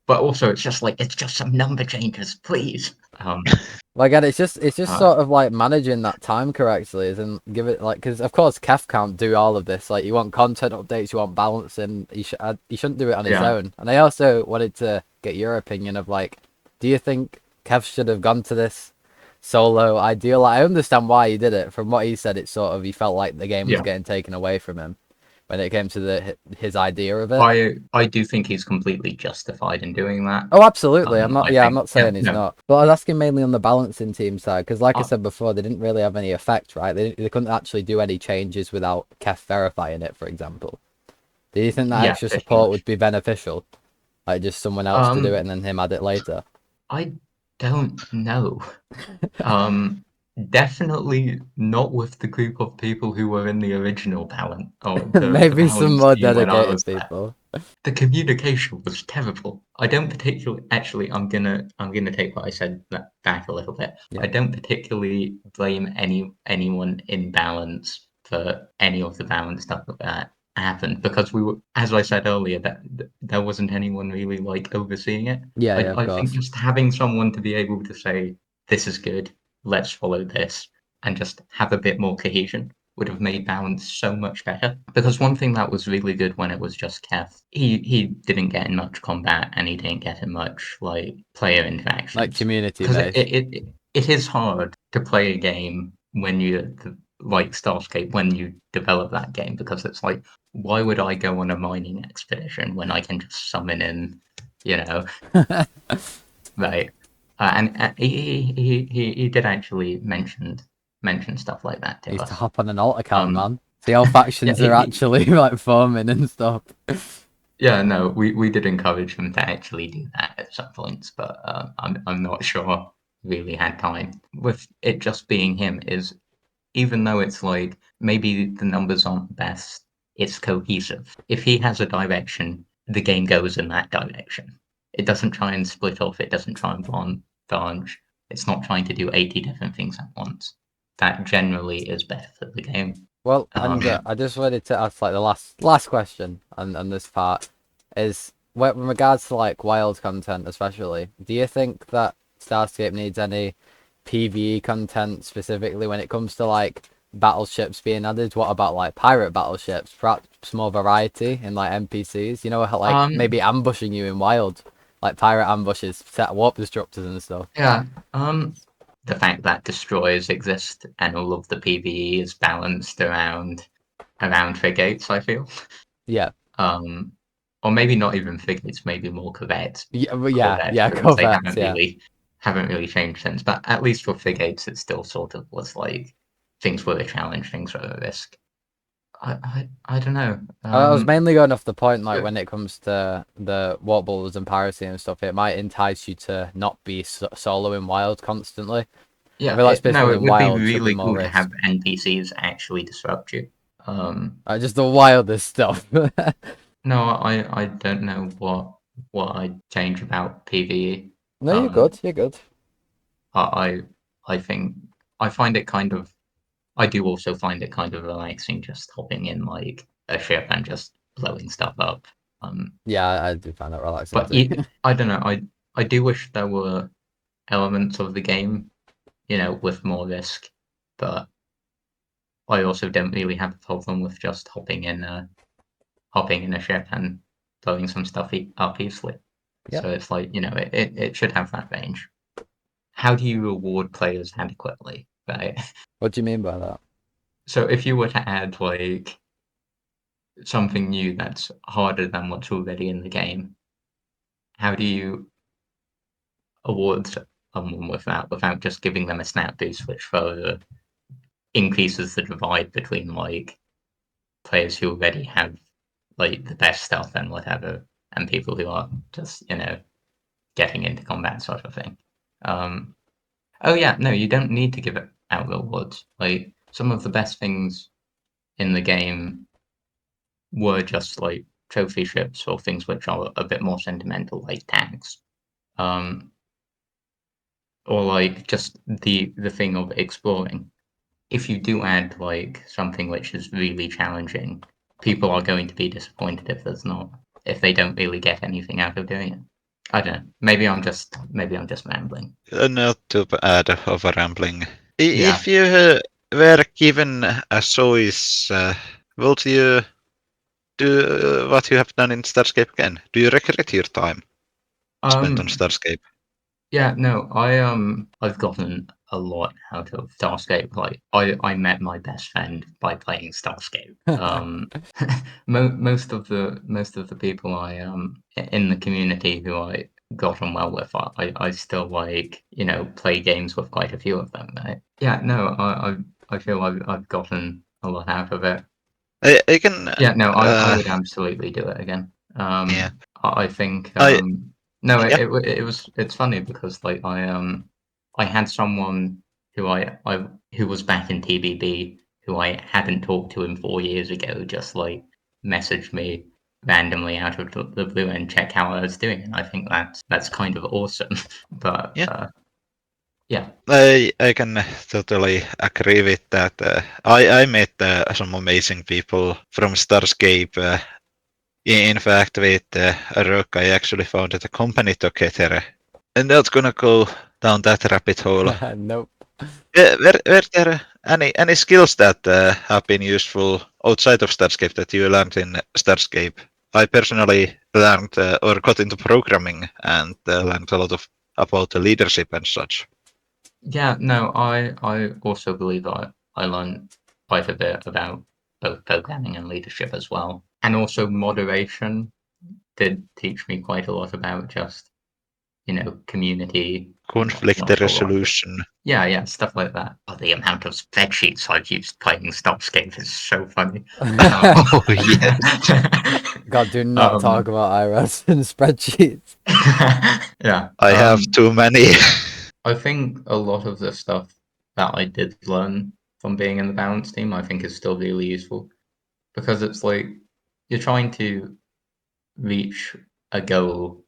But also, it's just some number changes, please. Well, again, it's just sort of like managing that time correctly, and give it like, because of course Keth can't do all of this. Like, you want content updates, you want balancing. He shouldn't do it on his own. And I also wanted to get your opinion of like, do you think Keth should have gone to this solo ideal? I understand why he did it. From what he said, it's sort of, he felt like the game was getting taken away from him when it came to his idea of it. I do think he's completely justified in doing that. Oh, absolutely. I'm not saying he's not. But I was asking mainly on the balancing team side, because like I said before, they didn't really have any effect, right? They couldn't actually do any changes without Keth verifying it, for example. Do you think that extra support would be beneficial? Like just someone else to do it and then him add it later? I don't know. Definitely not with the group of people who were in the original balance. Maybe some more dedicated people. The communication was terrible. I don't particularly. Actually, I'm gonna take what I said back a little bit. Yeah. I don't particularly blame anyone in balance for any of the balance stuff that happened, because we were, as I said earlier, that there wasn't anyone really like overseeing it. Yeah, I think just having someone to be able to say, this is good, let's follow this, and just have a bit more cohesion would have made balance so much better. Because one thing that was really good when it was just Keth, he didn't get in much combat and he didn't get in much like player interaction, like community based. Because it is hard to play a game when you like Starscape, when you develop that game, because it's like, why would I go on a mining expedition when I can just summon in, right? And he did actually mention stuff like that to us. He used to hop on an alt account, man. See how factions are actually like forming and stuff. Yeah, no, we did encourage him to actually do that at some points, but I'm not sure really had time. With it just being him, is even though it's like maybe the numbers aren't best, it's cohesive. If he has a direction, the game goes in that direction. it doesn't try and split off. It doesn't try and branch. It's not trying to do 80 different things at once. That generally is better for the game. Well, and I just wanted to ask like the last question on this part is in regards to like wild content especially. Do you think that Starscape needs any PvE content specifically when it comes to like battleships being added? What about like pirate battleships? Perhaps more variety in like NPCs. You know, like maybe ambushing you in wild, like pirate ambushes, set warp disruptors and stuff. Yeah. The fact that destroyers exist and all of the PvE is balanced around frigates, I feel. Yeah. Or maybe not even frigates, maybe more corvettes. Yeah, Corvettes, corvettes. They haven't really changed since. But at least for frigates, it still sort of was like things were a challenge, things were a risk. I don't know. I was mainly going off the point like when it comes to the warp bubbles and piracy and stuff, it might entice you to not be soloing wild constantly. Yeah, it would be really cool to have NPCs actually disrupt you. Just the wildest stuff. No, I don't know what I'd change about PvE. No, you're good. You're good. I think I find it kind of. I do also find it kind of relaxing just hopping in like a ship and just blowing stuff up. Yeah, I do find that relaxing. But I don't know. I do wish there were elements of the game, with more risk. But I also don't really have a problem with just hopping in a ship and blowing some stuff up easily. Yep. So it's like, it should have that range. How do you reward players adequately, right? What do you mean by that? So if you were to add like something new that's harder than what's already in the game, how do you award someone with that without just giving them a snap boost, which further increases the divide between like players who already have like the best stuff and whatever, and people who are just getting into combat sort of thing. Oh yeah, no, you don't need to give out rewards. Like some of the best things in the game were just like trophy ships or things which are a bit more sentimental, like tanks. Or like just the thing of exploring. If you do add like something which is really challenging, people are going to be disappointed if they don't really get anything out of doing it. I don't know. Maybe I'm just rambling. Not too bad of a rambling. If you were given a choice, would you do what you have done in Starscape again? Do you regret your time spent on Starscape? Yeah, no, I've gotten a lot out of Starscape. Like I met my best friend by playing Starscape. Most of the people I in the community who I got on well with, I still like play games with quite a few of them. Right? Yeah, no, I feel I've gotten a lot out of it. I can. Yeah, no, I would absolutely do it again. Yeah. I think. No, it's funny because like I had someone who was back in TBB who I hadn't talked to in 4 years ago just like messaged me randomly out of the blue and check how I was doing, and I think that's kind of awesome. But yeah, I can totally agree with that. I met some amazing people from Starscape. In fact, with Rook, I actually founded a company together. And not gonna go down that rabbit hole. Nope. Were there any skills that have been useful outside of Starscape that you learned in Starscape? I personally learned or got into programming and learned a lot about the leadership and such. Yeah, no, I also believe I learned quite a bit about both programming and leadership as well. And also moderation did teach me quite a lot about just, community. Conflict resolution. Yeah, stuff like that. Oh, the amount of spreadsheets I've used playing Starscape is so funny. Oh, yeah. God, do not talk about IRAS and spreadsheets. Yeah. I have too many. I think a lot of the stuff that I did learn from being in the balance team, I think is still really useful. Because it's like, you're trying to reach a goal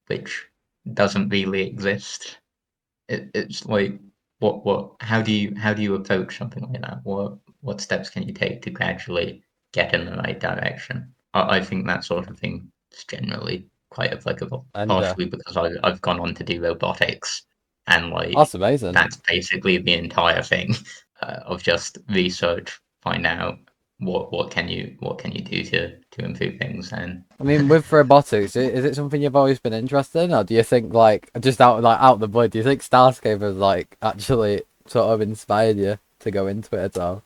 which doesn't really exist. It's like how do you approach something like that? What steps can you take to gradually get in the right direction? I think that sort of thing is generally quite applicable, And partially because I've gone on to do robotics, and that's amazing. that's basically the entire thing of just research, find out what can you do to improve things. And I mean, with robotics, is it something you've always been interested in, or do you think just out the blue, do you think Starscape has actually sort of inspired you to go into it at all?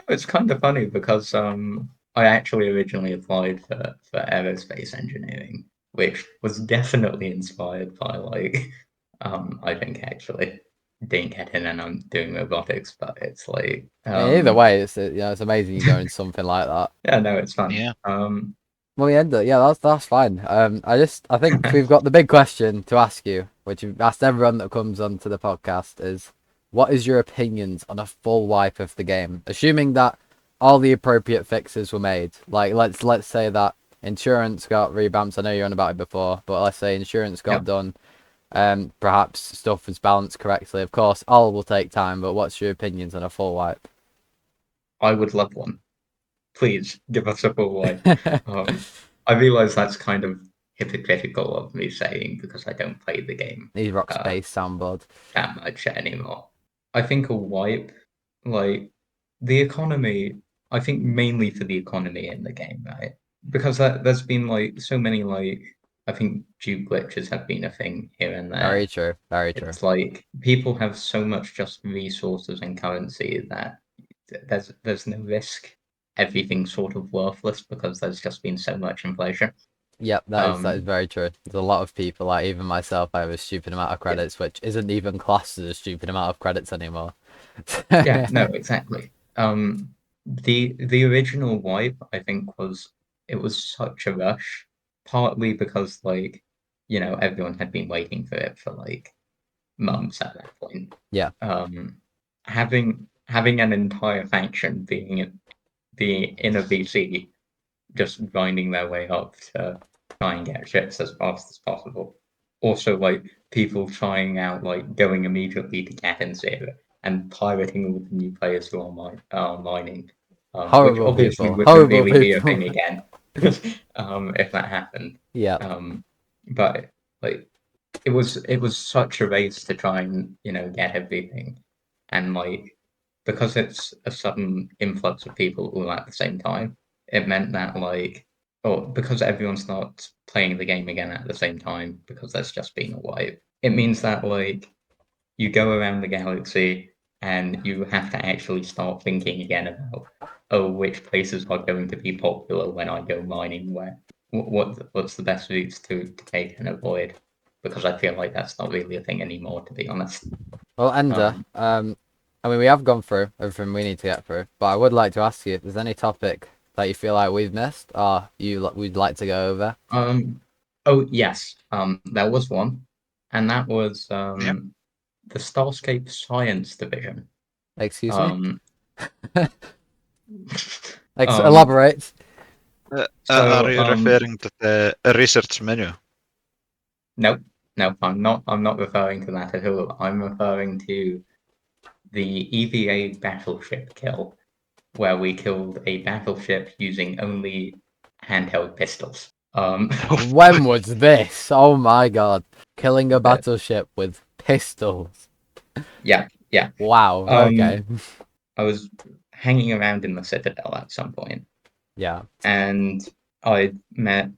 It's kind of funny because I actually originally applied for aerospace engineering, which was definitely inspired by I think actually didn't get in and I'm doing robotics, but it's I mean, either way, it's amazing you go into something like that. Yeah, no, it's fun. Yeah. Well, yeah, that's fine. I think we've got the big question to ask you, which we've asked everyone that comes onto the podcast, is what is your opinions on a full wipe of the game, assuming that all the appropriate fixes were made. Like let's say that insurance got revamped. I know you're on about it before, but let's say insurance got done. Perhaps stuff was balanced correctly. Of course, all will take time. But what's your opinions on a full wipe? I would love one. Please give us a full wipe. I realise that's kind of hypocritical of me saying because I don't play the game. These rock space soundboard that much anymore. I think a wipe, like the economy, I think mainly for the economy in the game, right? Because there's been so many I think dupe glitches have been a thing here and there. Very true. Very true. It's people have so much just resources and currency that there's no risk. Everything's sort of worthless because there's just been so much inflation. Yep, that is very true. There's a lot of people, like even myself, I have a stupid amount of credits, which isn't even classed as a stupid amount of credits anymore. Yeah, no, exactly. The original wipe, I think, was such a rush, partly because everyone had been waiting for it for months at that point. Yeah. Having an entire faction being in a VC, just grinding their way up to try and get ships as fast as possible. Also, people trying out going immediately to get in zero and pirating all the new players who are mining. Which obviously wouldn't really be a thing again if that happened. Yeah. But it was such a race to try and get everything, and because it's a sudden influx of people all at the same time, it meant that because everyone's not playing the game again at the same time because there's just been a wipe. It means that you go around the galaxy and you have to actually start thinking again about which places are going to be popular when I go mining, what's the best routes to take and avoid, because I feel like that's not really a thing anymore, to be honest. Well, Ender, I mean, we have gone through everything we need to get through, but I would like to ask you if there's any topic that you feel like we've missed or we'd like to go over. Oh yes, there was one, and that was the Starscape Science Division. Excuse me? Elaborate. Are you referring to the research menu? Nope, I'm not referring to that at all. I'm referring to the EVA battleship kill, where we killed a battleship using only handheld pistols. When was this? Oh my god. Killing a battleship with pistols. Yeah. Wow, okay. I was hanging around in the Citadel at some point. Yeah. And I met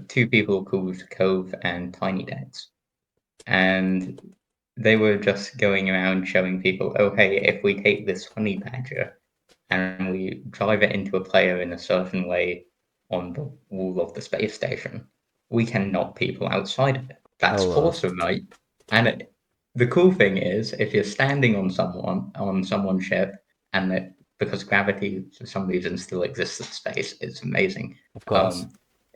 two people called Cove and Tiny Decks. And they were just going around showing people, oh hey, if we take this honey badger and we drive it into a player in a certain way on the wall of the space station, we can knock people outside of it. That's awesome, right? And the cool thing is, if you're standing on someone's ship, and because gravity for some reason still exists in space, it's amazing. Of course.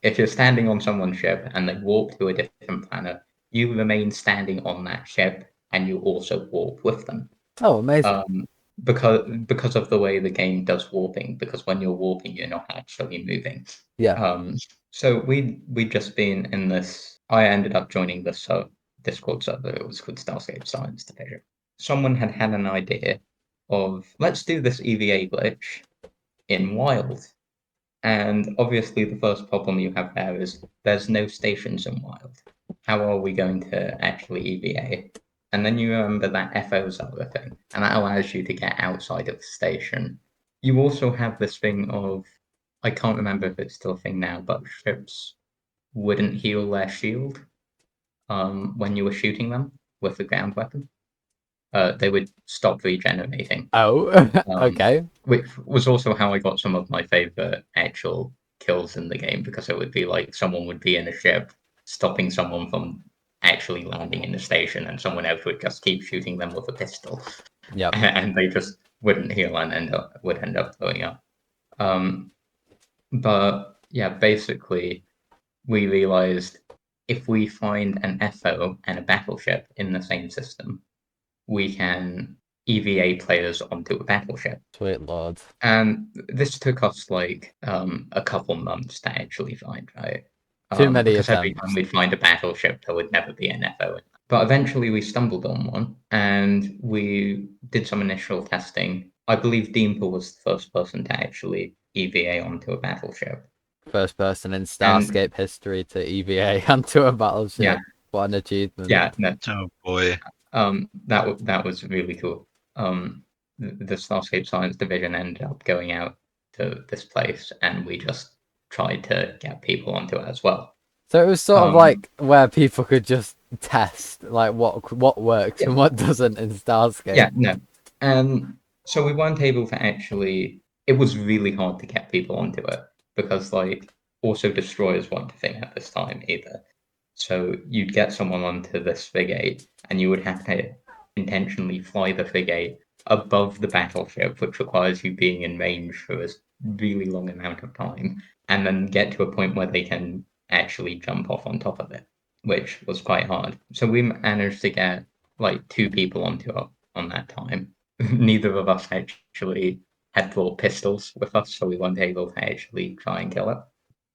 If you're standing on someone's ship and they warp to a different planet, you remain standing on that ship and you also warp with them. Oh, amazing. Because of the way the game does warping, because when you're warping, you're not actually moving. Yeah. So we'd just been in this I ended up joining the Discord server. It was called Starscape Science Division. Someone had an idea of, let's do this EVA glitch in Wild. And obviously the first problem you have there is there's no stations in Wild. How are we going to actually EVA? And then you remember that FOs are the thing, and that allows you to get outside of the station. You also have this thing of, I can't remember if it's still a thing now, but ships wouldn't heal their shield when you were shooting them with the ground weapon. They would stop regenerating. Oh, okay. Which was also how I got some of my favorite actual kills in the game, because it would be like someone would be in a ship stopping someone from actually landing in the station, and someone else would just keep shooting them with a pistol. Yep. And they just wouldn't heal and would end up blowing up. But yeah, basically, we realized if we find an FO and a battleship in the same system, we can EVA players onto a battleship. Sweet lord. And this took us like a couple months to actually find, right? Too many because every attempts. time we'd find a battleship, there would never be an FO. But eventually we stumbled on one, and we did some initial testing. I believe Deemple was the first person to actually EVA onto a battleship. First person in Starscape history to EVA onto a battleship. Yeah. What an achievement. Yeah. No, Oh boy. that was really cool. The Starscape Science Division ended up going out to this place, and we just tried to get people onto it as well. So it was sort of like where people could just test like what works and what doesn't in Starscape. Yeah, no. So we weren't able to actually. It was really hard to get people onto it, because like also destroyers weren't a thing at this time either. So you'd get someone onto this frigate, and you would have to intentionally fly the frigate above the battleship, which requires you being in range for a really long amount of time, and then get to a point where they can actually jump off on top of it, which was quite hard. So we managed to get like 2 people onto it on that time. Neither of us actually had brought pistols with us, so we weren't able to actually try and kill it.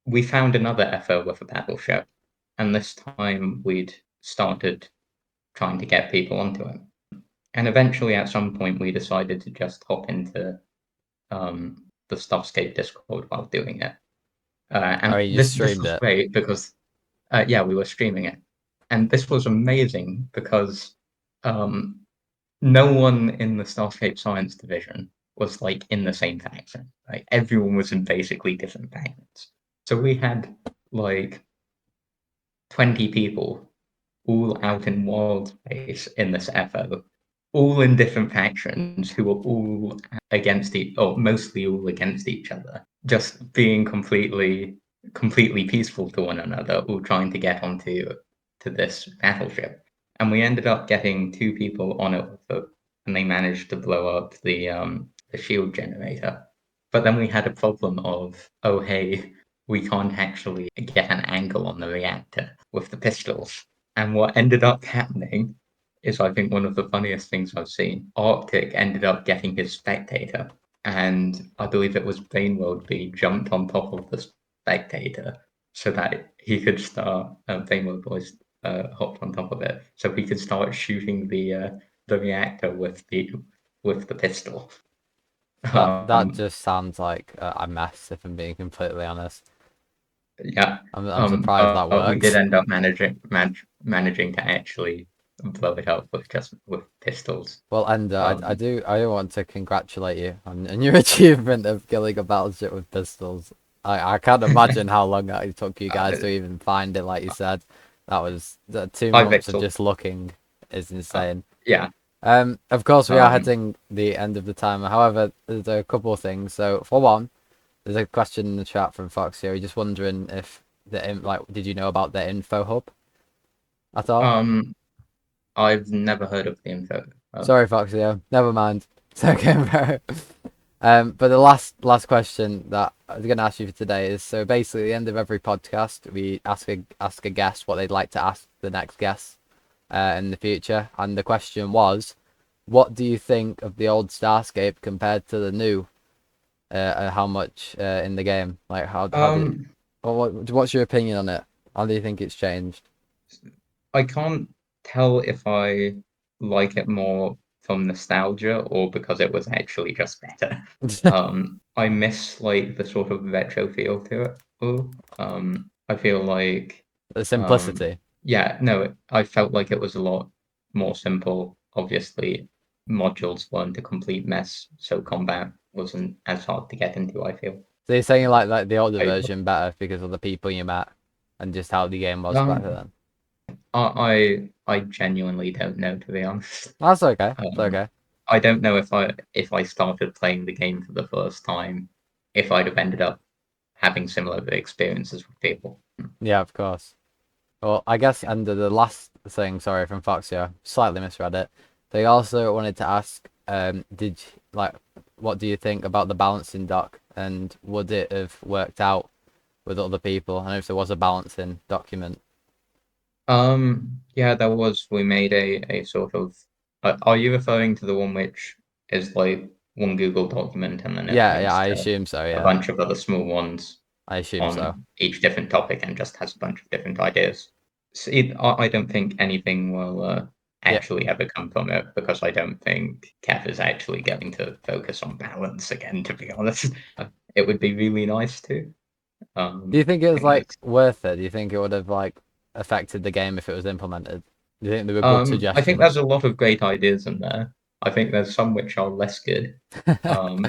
We found another FO with a battleship, and this time we'd started trying to get people onto it. And eventually, at some point, we decided to just hop into the Starscape Discord while doing it. And this was great because, yeah, we were streaming it. And this was amazing because no one in the Starscape Science Division was like in the same faction. Like everyone was in basically different factions. So we had like 20 people all out in wild space in this FO, all in different factions who were all against or mostly all against each other, just being completely peaceful to one another, all trying to get onto this battleship. And we ended up getting 2 people on it, and they managed to blow up the shield generator. But then we had a problem of, oh hey, we can't actually get an angle on the reactor with the pistols. And what ended up happening is, I think, one of the funniest things I've seen. Arctic ended up getting his spectator, and I believe it was Baneworld jumped on top of the spectator so that he could start. Baneworld Boys hopped on top of it, so he could start shooting the reactor with the pistol. That just sounds like a mess, if I'm being completely honest. Yeah, I'm surprised that works. We did end up managing to actually blow it up with pistols. Well, Ender, I do want to congratulate you on your achievement of killing a battleship with pistols. I can't imagine how long it took you guys to even find it. Like you said, that was 2 months of just looking is insane. Yeah. Of course, we are hitting the end of the timer. However, there's a couple of things. So, for one, there's a question in the chat from Fox here. He's just wondering if did you know about the info hub at all? I've never heard of the info. Sorry, Foxio. Never mind. It's okay, bro. But the last question that I was going to ask you for today is, so basically at the end of every podcast, we ask a guest what they'd like to ask the next guest in the future. And the question was, what do you think of the old Starscape compared to the new? How much in the game? Like what's your opinion on it? How do you think it's changed? I can't tell if I like it more from nostalgia or because it was actually just better. I miss like the sort of retro feel to it. I feel like The simplicity. yeah, no, I felt like it was a lot more simple. Obviously, modules weren't a complete mess, so combat wasn't as hard to get into, I feel. So you're saying like the older I- version better because of the people you met and just how the game was back then? I genuinely don't know, to be honest. That's okay. It's Um, okay. I don't know if I started playing the game for the first time, if I'd have ended up having similar experiences with people. Yeah, of course. Well, I guess under the last thing, sorry, from Foxia, slightly misread it. They also wanted to ask, what do you think about the balancing doc, and would it have worked out with other people? And if there was a balancing document. Yeah, there was. We made a sort of. Are you referring to the one which is like one Google document and then it Yeah, links I to assume so. a Yeah, bunch of other small ones I assume so. on each different topic and just has a bunch of different ideas? See, I don't think anything will Yeah. actually ever come from it because I don't think Keth is actually going to focus on balance again, to be honest. It would be really nice to. Do you think it I was think like it's worth it? Do you think it would have like affected the game if it was implemented? Do you think they were good I think suggestions? there's a lot of great ideas in there. I think there's some which are less good. Um,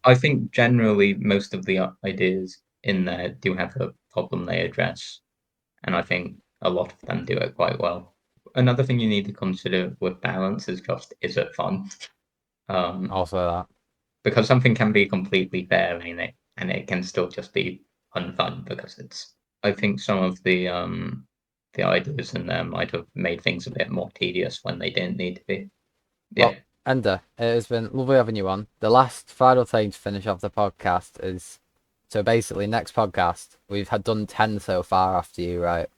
I think generally most of the ideas in there do have a problem they address, and I think a lot of them do it quite well. Another thing you need to consider with balance is just, is it fun? Also that. Because something can be completely fair and it can still just be unfun because it's. I think some of the ideas in there might have made things a bit more tedious when they didn't need to be. Yeah. Well, Ender, it has been lovely having you on. The last final thing to finish off the podcast is, so basically next podcast we've had done 10 so far after you, right?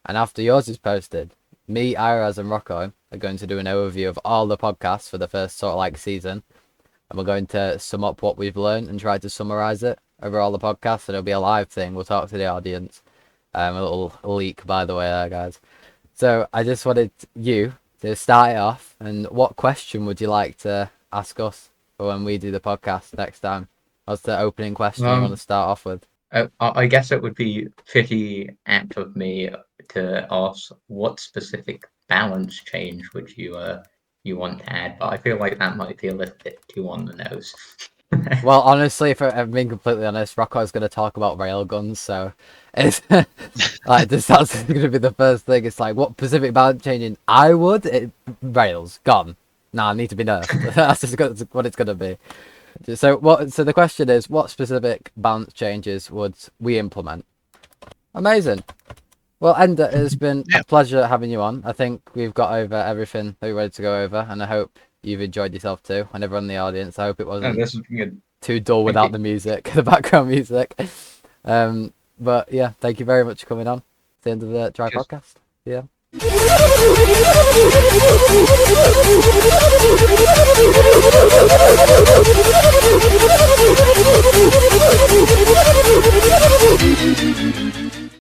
And after yours is posted, me, Iraz, and Rocco are going to do an overview of all the podcasts for the first sort of like season, and we're going to sum up what we've learned and try to summarize it over all the podcasts. And it'll be a live thing. We'll talk to the audience. A little leak, by the way, there, guys. So I just wanted you to start it off. And what question would you like to ask us for when we do the podcast next time? What's the opening question you want to start off with? I guess it would be pretty apt of me to ask what specific balance change would you want to add, but I feel like that might be a little bit too on the nose. Well, honestly, if I'm being completely honest, Rocco's going to talk about railguns, so it's like that's going to be the first thing. It's like, what specific balance changing I would? Rails gone. Nah, need to be nerfed. That's just what it's going to be. So the question is, what specific balance changes would we implement? Amazing. Well, Ender, it's been a pleasure having you on. I think we've got over everything that we wanted to go over, and I hope you've enjoyed yourself too. And everyone in the audience, I hope it wasn't This is good. too dull without the music, the background music. But yeah, thank you very much for coming on. It's the end of the DRI podcast. Yeah.